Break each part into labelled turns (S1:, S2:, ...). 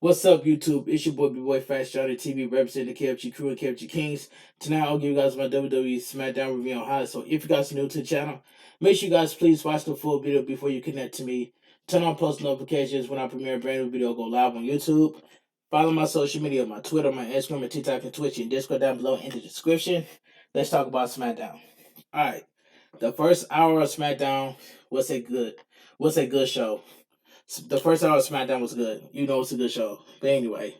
S1: What's up, YouTube? It's your boy, bigboyfactsjonnytv, representing the KFG crew and KFG Kings. Tonight, I'll give you guys my WWE Smackdown review on highlights. So, if you guys are new to the channel, make sure you guys please watch the full video before you connect to me. Turn on post notifications when I premiere a brand new video. Go live on YouTube. Follow my social media, my Twitter, my Instagram, my TikTok, and Twitch, and Discord down below in the description. Let's talk about Smackdown. All right, the first hour of Smackdown was a good show. The first hour of SmackDown was good. You know it's a good show. But anyway,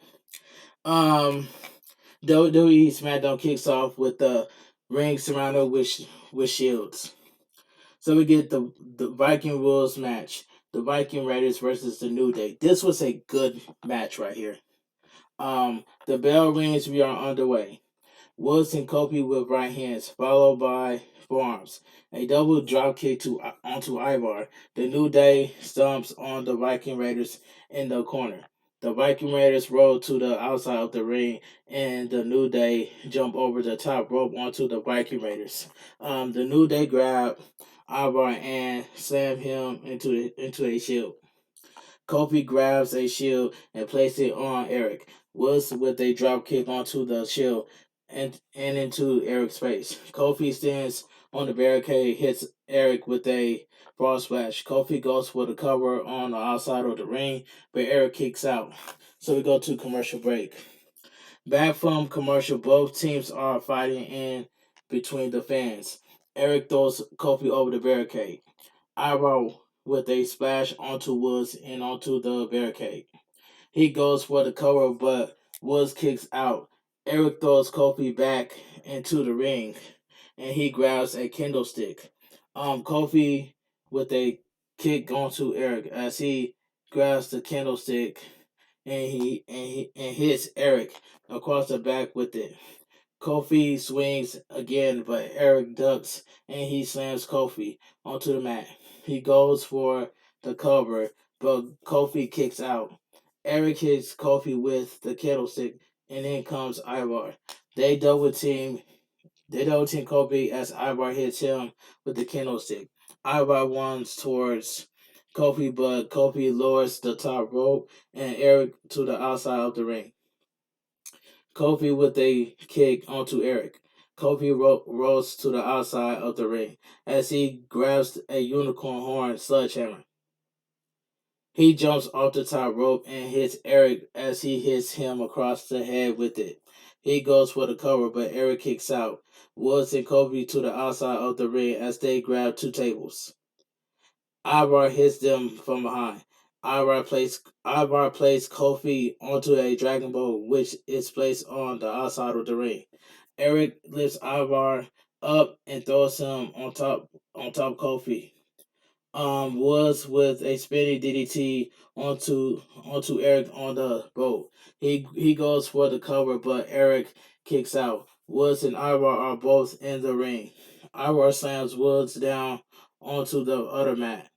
S1: um, WWE SmackDown kicks off with the ring surrounded with shields. So we get the Viking rules match, the Viking Raiders versus the New Day. This was a good match right here. The bell rings. We are underway. Woods and Kofi with right hands, followed by forearms. A double drop kick onto Ivar. The New Day stomps on the Viking Raiders in the corner. The Viking Raiders roll to the outside of the ring, and the New Day jump over the top rope onto the Viking Raiders. The New Day grab Ivar and slam him into a shield. Kofi grabs a shield and places it on Eric. Woods with a drop kick onto the shield and into Eric's face. Kofi stands on the barricade, hits Eric with a frog splash. Kofi goes for the cover on the outside of the ring, but Eric kicks out. So we go to commercial break. Back from commercial, both teams are fighting in between the fans. Eric throws Kofi over the barricade. Iroh with a splash onto Woods and onto the barricade. He goes for the cover, but Woods kicks out. Eric throws Kofi back into the ring, and he grabs a kendo stick. Kofi with a kick onto Eric as he grabs the kendo stick and hits Eric across the back with it. Kofi swings again, but Eric ducks and he slams Kofi onto the mat. He goes for the cover, but Kofi kicks out. Eric hits Kofi with the candlestick, and then comes Ivar. They double team. They double team Kofi as Ivar hits him with the candlestick. Ivar runs towards Kofi, but Kofi lowers the top rope and Eric to the outside of the ring. Kofi with a kick onto Eric. Kofi rolls to the outside of the ring as he grabs a unicorn horn sledgehammer. He jumps off the top rope and hits Eric as he hits him across the head with it. He goes for the cover, but Eric kicks out. Woods and Kofi to the outside of the ring as they grab two tables. Ivar hits them from behind. Ivar places Kofi onto a dragon boat, which is placed on the outside of the ring. Eric lifts Ivar up and throws him on top Kofi. Was with a spinning DDT onto Eric on the boat. He goes for the cover, but Eric kicks out. Woods and Ivar are both in the ring. Ivar slams Woods down onto the other mat.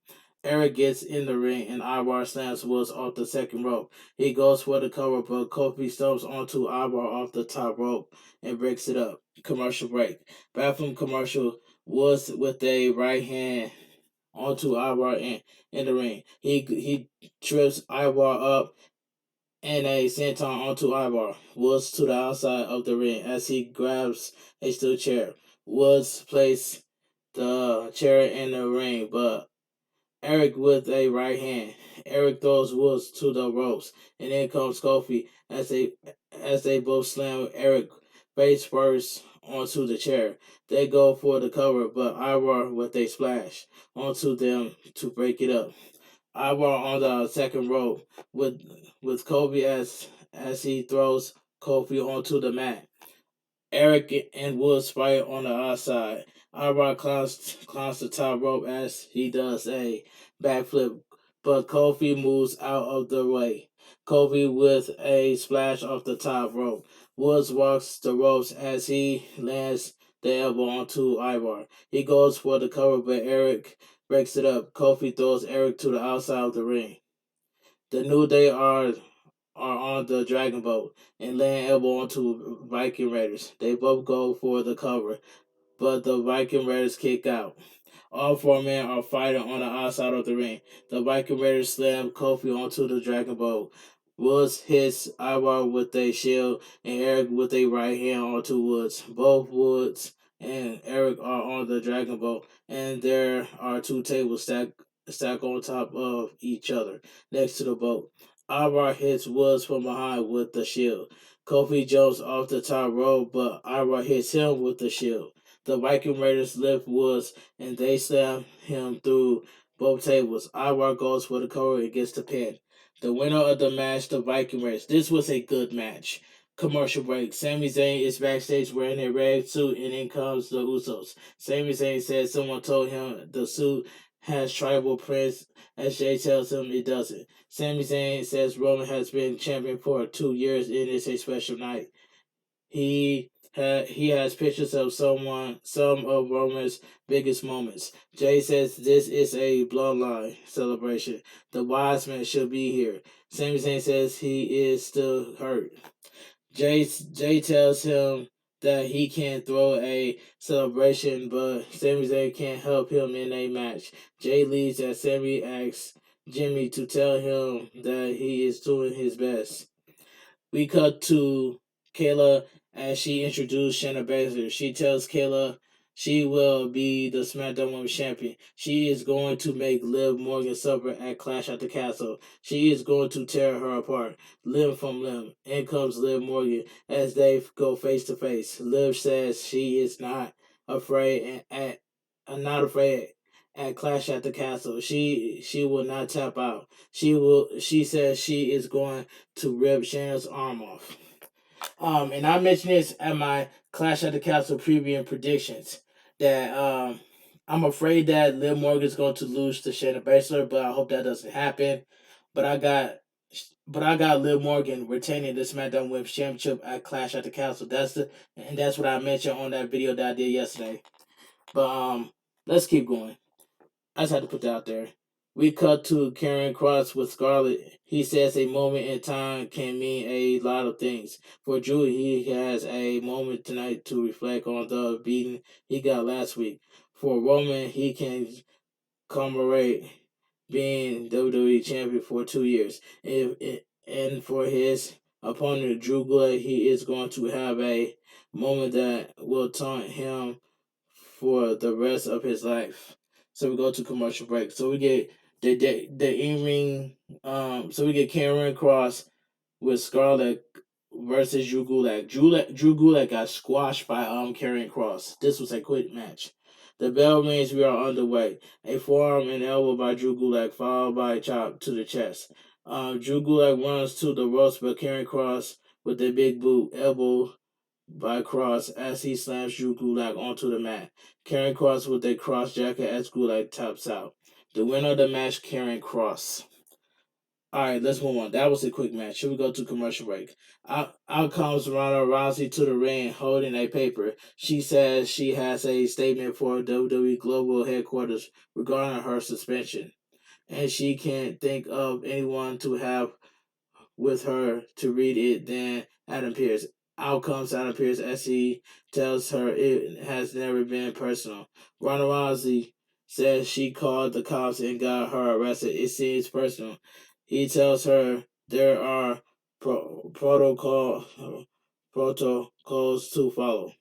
S1: Eric gets in the ring and Ivar slams Woods off the second rope. He goes for the cover, but Kofi stomps onto Ivar off the top rope and breaks it up. Commercial break. Back from commercial, Woods with a right hand onto Ivar in the ring. He trips Ivar up and a senton onto Ivar. Woods to the outside of the ring as he grabs a steel chair. Woods places the chair in the ring, but Eric with a right hand. Eric throws Woods to the ropes, and then comes Kofi as they both slam Eric face first onto the chair. They go for the cover, but Ivar with a splash onto them to break it up. Ivar on the second rope with Kofi as he throws Kofi onto the mat. Eric and Woods fight on the outside. Ivar climbs the top rope as he does a backflip, but Kofi moves out of the way. Kofi with a splash off the top rope. Woods walks the ropes as he lands the elbow onto Ivar. He goes for the cover, but Eric breaks it up. Kofi throws Eric to the outside of the ring. The New Day are on the Dragon Boat and land elbow onto Viking Raiders. They both go for the cover, but the Viking Raiders kick out. All four men are fighting on the outside of the ring. The Viking Raiders slam Kofi onto the Dragon Boat. Woods hits Ivar with a shield and Eric with a right hand onto Woods. Both Woods and Eric are on the dragon boat, and there are two tables stacked on top of each other next to the boat. Ivar hits Woods from behind with the shield. Kofi jumps off the top rope, but Ivar hits him with the shield. The Viking Raiders lift Woods, and they slam him through both tables. Ivar goes for the cover and gets the pin. The winner of the match, the Viking Raiders. This was a good match. Commercial break. Sami Zayn is backstage wearing a red suit, and in comes the Usos. Sami Zayn says someone told him the suit has tribal prints, as Jay tells him it doesn't. Sami Zayn says Roman has been champion for 2 years, and it's a special night. He has pictures of some of Roman's biggest moments. Jay says this is a bloodline celebration. The wise man should be here. Sami Zayn says he is still hurt. Jay tells him that he can throw a celebration, but Sami Zayn can't help him in a match. Jay leaves as Sami asks Jimmy to tell him that he is doing his best. We cut to Kayla as she introduced Shayna Baszler. She tells Kayla she will be the SmackDown Women's Champion. She is going to make Liv Morgan suffer at Clash at the Castle. She is going to tear her apart, limb from limb. In comes Liv Morgan as they go face to face. Liv says she is not afraid at Clash at the Castle. She will not tap out. She says she is going to rip Shayna's arm off. And I mentioned this at my Clash at the Castle preview and predictions that I'm afraid that Liv Morgan's going to lose to Shayna Baszler, but I hope that doesn't happen. But I got Liv Morgan retaining the SmackDown Women's Championship at Clash at the Castle. That's what I mentioned on that video that I did yesterday. But let's keep going. I just had to put that out there. We cut to Karen Cross with Scarlett. He says a moment in time can mean a lot of things. For Drew, he has a moment tonight to reflect on the beating he got last week. For Roman, he can commemorate being WWE champion for 2 years. And for his opponent, Drew Gulak, he is going to have a moment that will taunt him for the rest of his life. So we go to commercial break. So we get the in ring. So we get Cameron Cross with Scarlett versus Drew Gulak. Drew Gulak got squashed by Karrion Cross. This was a quick match. The bell rings. We are underway. A forearm and elbow by Drew Gulak, followed by a chop to the chest. Drew Gulak runs to the ropes, but Karrion Cross with a big boot elbow by Cross as he slams Drew Gulak onto the mat. Karrion Cross with a cross jacket as Gulak taps out. The winner of the match, Karrion Cross. Alright, let's move on. That was a quick match. Should we go to commercial break? Out comes Ronda Rousey to the ring holding a paper. She says she has a statement for WWE Global Headquarters regarding her suspension. And she can't think of anyone to have with her to read it than Adam Pearce. Out comes Adam Pearce as he tells her it has never been personal. Ronda Rousey says she called the cops and got her arrested. It seems personal. He tells her there are protocols to follow.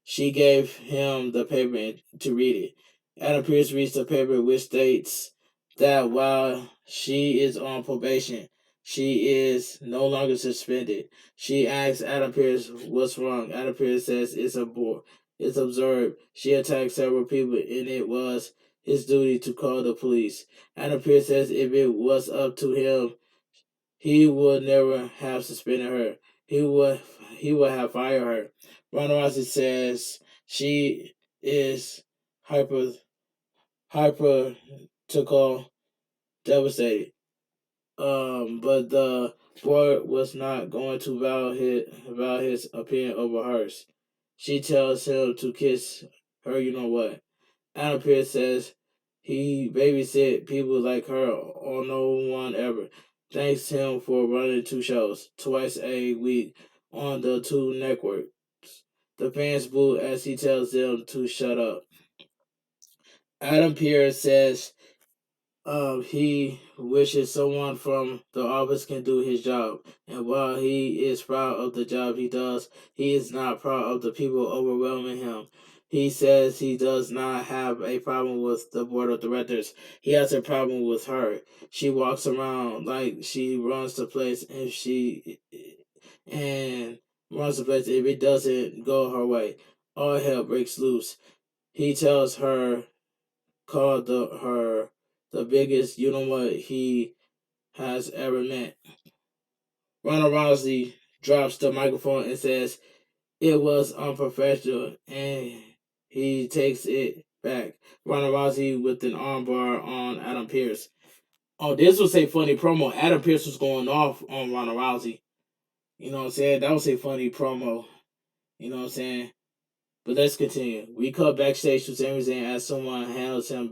S1: She gave him the paper to read it. Adam Pearce reads the paper, which states that while she is on probation, she is no longer suspended. She asks Adam Pearce what's wrong. Adam Pearce says it's absurd. She attacked several people, and it was his duty to call the police. Adam Pearce says if it was up to him, he would never have suspended her. He would have fired her. Ronda Rousey says she is hypothetical devastated. But the board was not going to value his opinion over hers. She tells him to kiss her, you know what. Adam Pearce says he babysit people like her or no one ever. Thanks him for running 2 shows, twice a week on the two networks. The fans boo as he tells them to shut up. Adam Pearce says He wishes someone from the office can do his job, and while he is proud of the job he does, he is not proud of the people overwhelming him. He says he does not have a problem with the board of directors. He has a problem with her. She walks around like she runs the place, and runs the place if it doesn't go her way. All hell breaks loose. He tells her called her the biggest you know what he has ever met. Ronda Rousey drops the microphone and says it was unprofessional, and he takes it back. Ronda Rousey with an armbar on Adam Pearce. Oh, this was a funny promo. Adam Pearce was going off on Ronda Rousey. You know what I'm saying? That was a funny promo. You know what I'm saying? But let's continue. We cut backstage to Sami Zayn as someone handles him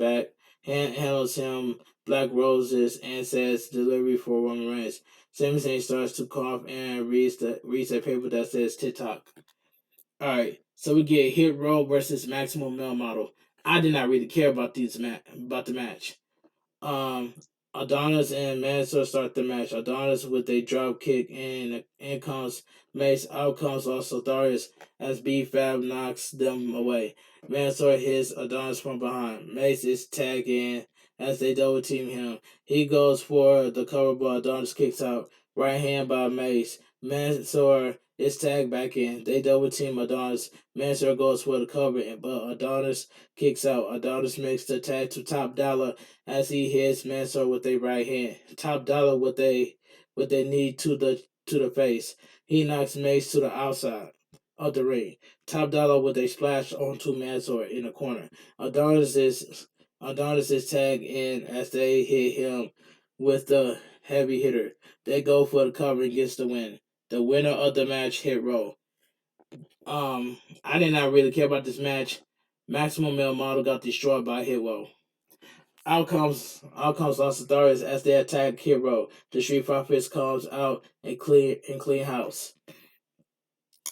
S1: black roses and says delivery for Roman Reigns. Sami Zayn starts to cough and reads a paper that says TikTok. Alright, so we get Hit Row versus Maximum Male Model. I did not really care about about the match. Um, Adonis and Mansoor start the match. Adonis with a drop kick, and in comes Mace. Out comes also Darius as B-Fab knocks them away. Mansoor hits Adonis from behind. Mace is tagged in as they double team him. He goes for the cover, but Adonis kicks out. Right hand by Mace. Mansoor is tagged back in. They double team Adonis. Mansoor goes for the cover, but Adonis kicks out. Adonis makes the tag to Top Dollar as he hits Mansoor with a right hand. Top Dollar with a knee to the face. He knocks Mace to the outside of the ring. Top Dollar with a splash onto Mansoor in the corner. Adonis is tagged in as they hit him with the heavy hitter. They go for the cover and gets the win. The winner of the match, Hit Row. I did not really care about this match. Maximum Male Model got destroyed by Hit Row. Outcomes Los Darius as they attack Hero. The Street Profits comes out and clean house.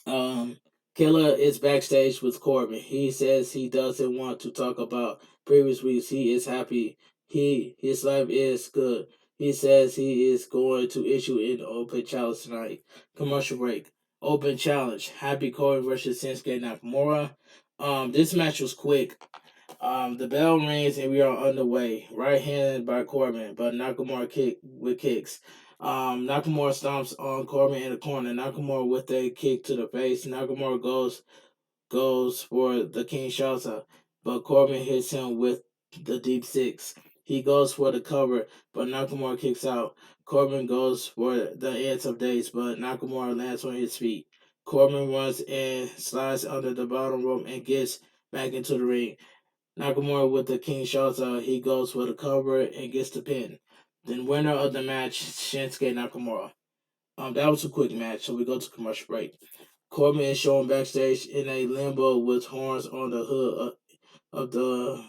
S1: Um, Killer is backstage with Corbin. He says he doesn't want to talk about previous weeks. He is happy. His life is good. He says he is going to issue an open challenge tonight. Commercial break. Open challenge. Happy Corbin versus Shinsuke Nakamura. This match was quick. The bell rings and we are underway. Right handed by Corbin, but Nakamura kicks. Nakamura stomps on Corbin in the corner. Nakamura with a kick to the face. Nakamura goes for the King Shota, but Corbin hits him with the deep six. He goes for the cover, but Nakamura kicks out. Corbin goes for the Ants of Days, but Nakamura lands on his feet. Corbin runs and slides under the bottom rope and gets back into the ring. Nakamura with the King Shota, he goes for the cover and gets the pin. Then winner of the match, Shinsuke Nakamura. That was a quick match, so we go to commercial break. Corbin is shown backstage in a limbo with horns on the hood of the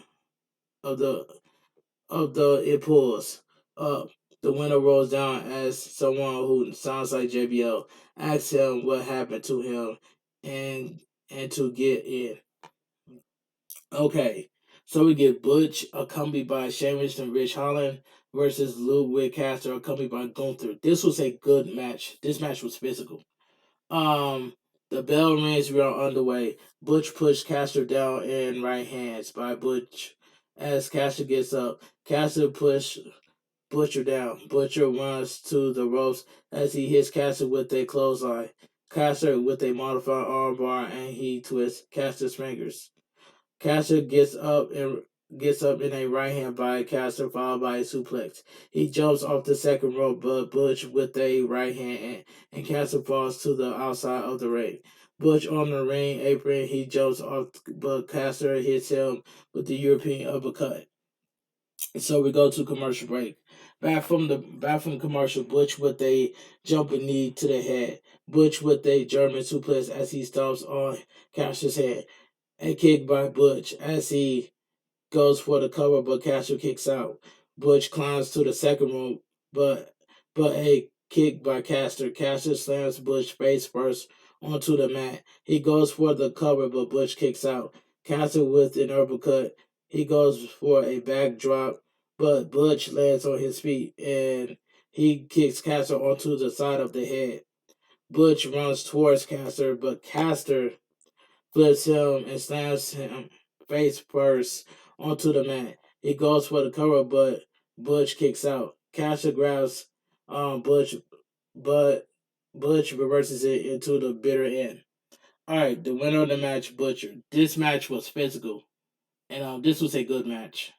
S1: of the it pulls up. The winner rolls down as someone who sounds like JBL asks him what happened to him and to get in. Okay, so we get Butch accompanied by Sheamus and Rich Holland versus Ludwig Caster accompanied by Gunther. This was a good match. This match was physical. Um, the bell rings. We are underway. Butch pushed Caster down in right hands by Butch. As Caster gets up, Caster push Butcher down. Butcher runs to the ropes as he hits Caster with a clothesline. Caster with a modified armbar and he twists Caster's fingers. Caster gets up in a right hand by Caster followed by a suplex. He jumps off the second rope, but Butch with a right hand and Caster falls to the outside of the ring. Butch on the ring apron, he jumps off, but Caster hits him with the European uppercut. So we go to commercial break. Back from commercial, Butch with a jumping knee to the head. Butch with a German suplex as he stomps on Caster's head. A kick by Butch as he goes for the cover, but Caster kicks out. Butch climbs to the second rope, but a kick by Caster. Caster slams Butch face first onto the mat. He goes for the cover, but Butch kicks out. Caster with an uppercut. He goes for a backdrop, but Butch lands on his feet and he kicks Caster onto the side of the head. Butch runs towards Caster, but Caster flips him and slams him face first onto the mat. He goes for the cover, but Butch kicks out. Caster grabs Butch, but Butch reverses it into the bitter end. All right, the winner of the match, Butcher. This match was physical, and this was a good match.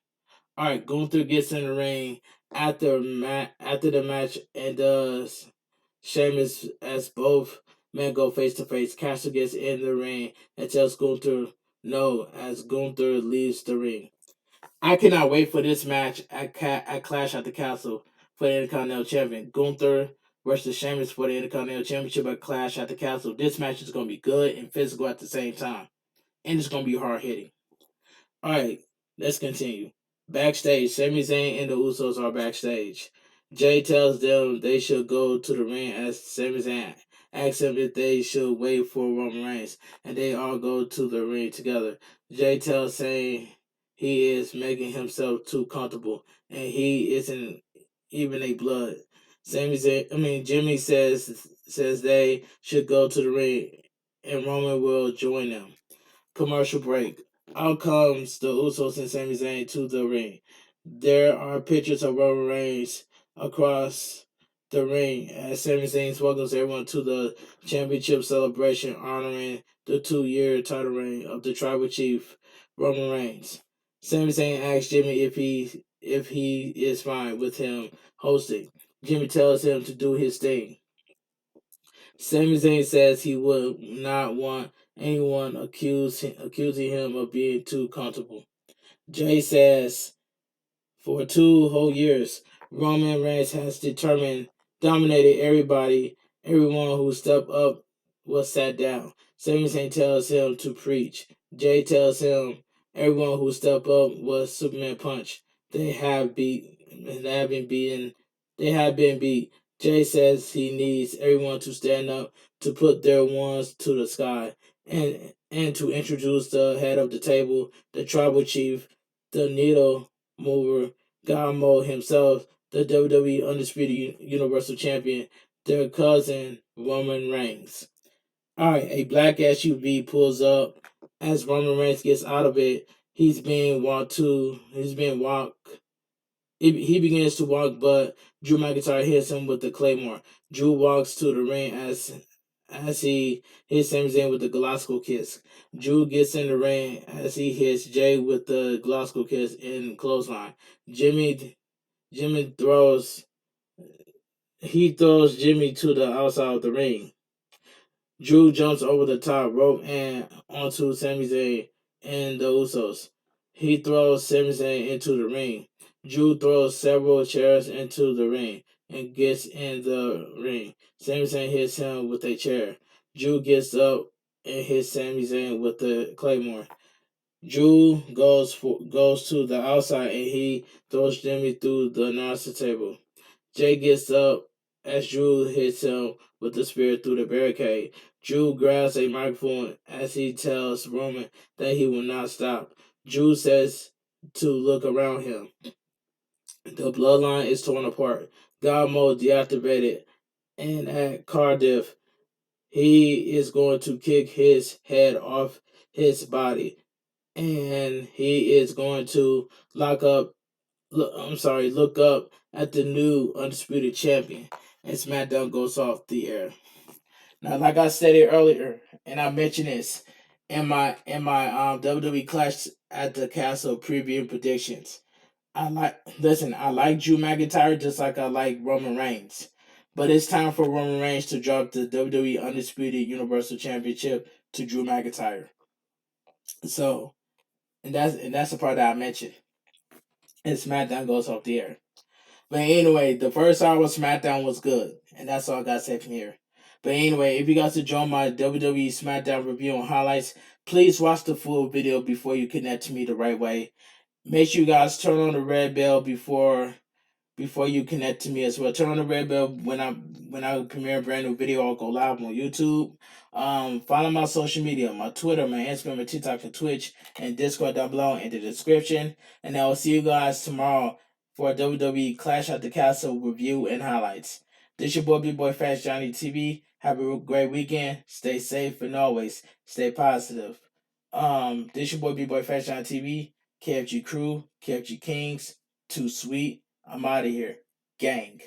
S1: All right, Gunther gets in the ring after the match and does Sheamus as both men go face to face. Caster gets in the ring and tells Gunther no as Gunther leaves the ring. I cannot wait for this match at Clash at the Castle for the Intercontinental Champion. Gunther versus Sheamus for the Intercontinental Championship at Clash at the Castle. This match is going to be good and physical at the same time, and it's going to be hard hitting. All right, let's continue. Backstage, Sami Zayn and the Usos are backstage. Jay tells them they should go to the ring as Sami Zayn asks them if they should wait for Roman Reigns, and they all go to the ring together. Jay tells Zayn he is making himself too comfortable, and he isn't even a blood. Jimmy says they should go to the ring, and Roman will join them. Commercial break. Out comes the Usos and Sami Zayn to the ring. There are pictures of Roman Reigns across the ring as Sami Zayn welcomes everyone to the championship celebration honoring the 2-year title reign of the Tribal Chief Roman Reigns. Sami Zayn asks Jimmy if he is fine with him hosting. Jimmy tells him to do his thing. Sami Zayn says he would not want anyone accusing him of being too comfortable. Jay says for 2 whole years, Roman Reigns has dominated everyone who stepped up was sat down. Sami Zayn tells him to preach. Jay tells him everyone who stepped up was Superman punch. They have been beat. Jay says he needs everyone to stand up to put their wands to the sky and to introduce the head of the table, the tribal chief, the needle mover, God Mode himself, the WWE Undisputed Universal Champion, their cousin Roman Reigns. Alright, a black SUV pulls up. As Roman Reigns gets out of it, he's being walked. He begins to walk, but Drew McIntyre hits him with the Claymore. Drew walks to the ring as he hits Sami Zayn with the Glasgow kiss. Drew gets in the ring as he hits Jay with the Glasgow kiss in clothesline. Jimmy throws Jimmy to the outside of the ring. Drew jumps over the top rope and onto Sami Zayn and the Usos. He throws Sami Zayn into the ring. Drew throws several chairs into the ring and gets in the ring. Sami Zayn hits him with a chair. Drew gets up and hits Sami Zayn with the Claymore. Drew goes to the outside and he throws Jimmy through the announcer table. Jay gets up as Drew hits him with the spear through the barricade. Drew grabs a microphone as he tells Roman that he will not stop. Drew says to look around him. The bloodline is torn apart. God mode deactivated. And at Cardiff, he is going to kick his head off his body. And he is going to look up at the new undisputed champion. And SmackDown goes off the air. Now, like I stated earlier, and I mentioned this in my WWE Clash at the Castle preview predictions. I like Drew McIntyre just like I like Roman Reigns. But it's time for Roman Reigns to drop the WWE Undisputed Universal Championship to Drew McIntyre. So, and that's the part that I mentioned. And SmackDown goes off the air. But anyway, the first hour of SmackDown was good, and that's all I got to say from here. But anyway, if you guys enjoy my WWE SmackDown review and highlights, please watch the full video before you connect to me the right way. Make sure you guys turn on the red bell before you connect to me as well. Turn on the red bell when I premiere a brand new video or go live on YouTube. Follow my social media, my Twitter, my Instagram, my TikTok, and Twitch, and Discord down below in the description. And I will see you guys tomorrow for a WWE Clash at the Castle review and highlights. This your boy, Big Boy Fast Johnny TV. Have a great weekend. Stay safe and always stay positive. This your boy, Big Boy Fast Johnny TV. KFG Crew, KFG Kings, Too Sweet. I'm out of here. Gang.